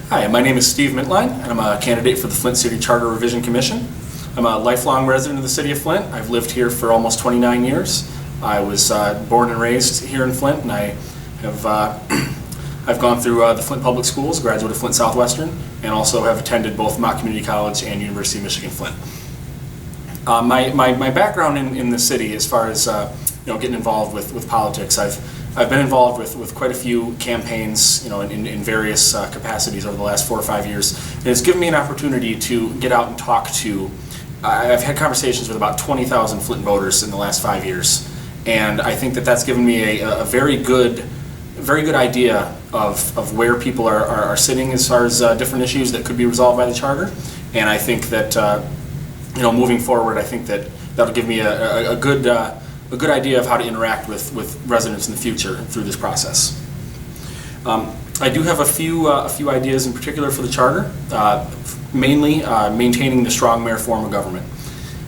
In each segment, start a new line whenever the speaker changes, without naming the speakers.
Hi, my name is Steve Mintline, and I'm a candidate for the Flint City Charter Revision Commission. I'm a lifelong resident of the city of Flint. I've lived here for almost 29 years. I was born and raised here in Flint, and I have I've gone through the Flint Public Schools, graduate of Flint Southwestern, and also have attended both Mott Community College and University of Michigan Flint. My background in the city, as far as getting involved with politics, I've been involved with quite a few campaigns, in various capacities over the last 4 or 5 years. And it's given me an opportunity to get out and talk to. I've had conversations with about 20,000 Flint voters in the last 5 years, and I think that's given me a very good idea of where people are sitting as far as different issues that could be resolved by the charter. And I think that moving forward, I think that'll give me a good idea of how to interact with residents in the future through this process. I do have a few ideas in particular for the charter, mainly maintaining the strong mayor form of government.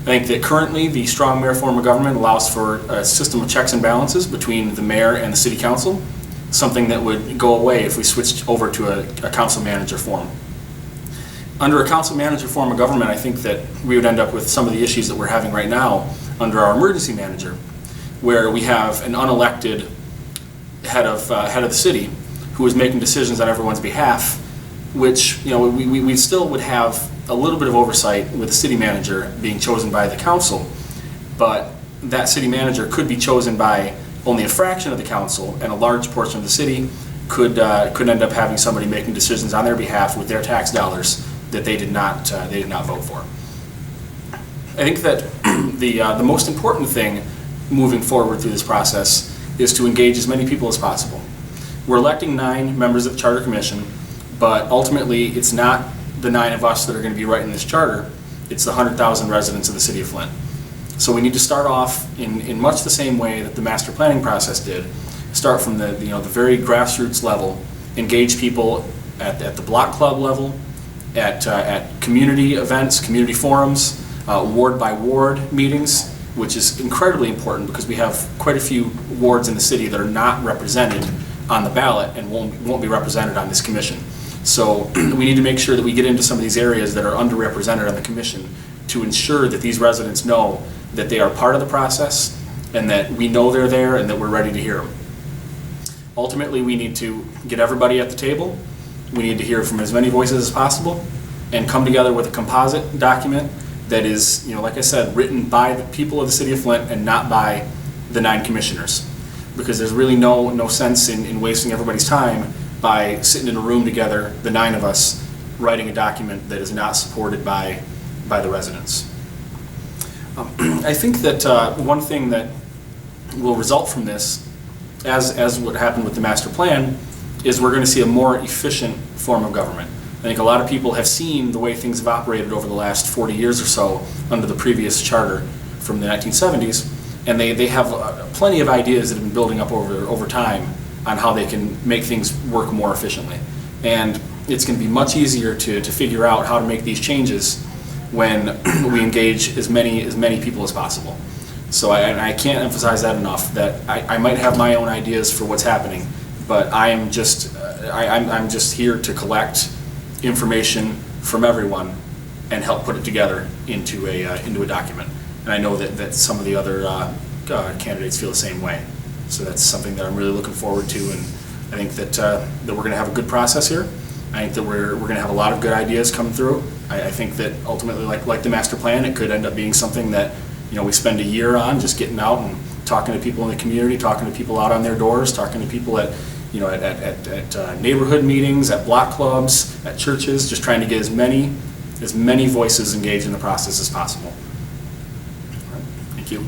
I think that currently the strong mayor form of government allows for a system of checks and balances between the mayor and the city council, something that would go away if we switched over to a council manager form. Under a council manager form of government, I think that we would end up with some of the issues that we're having right now under our emergency manager, where we have an unelected head of the city who is making decisions on everyone's behalf, which we still would have a little bit of oversight with the city manager being chosen by the council, but that city manager could be chosen by only a fraction of the council, and a large portion of the city could end up having somebody making decisions on their behalf with their tax dollars that they did not vote for. I think that the most important thing moving forward through this process is to engage as many people as possible. We're electing 9 members of the Charter Commission, but ultimately it's not the 9 of us that are going to be writing this charter, it's the 100,000 residents of the city of Flint. So we need to start off in much the same way that the master planning process did. Start from the very grassroots level, engage people at the block club level, at community events, community forums, ward by ward meetings, which is incredibly important because we have quite a few wards in the city that are not represented on the ballot and won't be represented on this commission. So we need to make sure that we get into some of these areas that are underrepresented on the commission to ensure that these residents know that they are part of the process and that we know they're there and that we're ready to hear them. Ultimately, we need to get everybody at the table. We need to hear from as many voices as possible and come together with a composite document that is, like I said, written by the people of the city of Flint and not by the 9 commissioners. Because there's really no sense in wasting everybody's time by sitting in a room together, the 9 of us, writing a document that is not supported by the residents. I think that one thing that will result from this, as what happened with the master plan, is we're going to see a more efficient form of government. I think a lot of people have seen the way things have operated over the last 40 years or so under the previous charter from the 1970s, and they have plenty of ideas that have been building up over time on how they can make things work more efficiently. And it's going to be much easier to figure out how to make these changes when we engage as many people as possible. So I can't emphasize that enough, that I might have my own ideas for what's happening, but I'm just here to collect information from everyone and help put it together into a document. And I know that some of the other candidates feel the same way. So that's something that I'm really looking forward to, and I think that we're going to have a good process here. I think that we're going to have a lot of good ideas come through. I think that ultimately, like the master plan, it could end up being something that we spend a year on, just getting out and talking to people in the community, talking to people out on their doors, talking to people at neighborhood meetings, at block clubs, at churches, just trying to get as many voices engaged in the process as possible. All right. Thank you.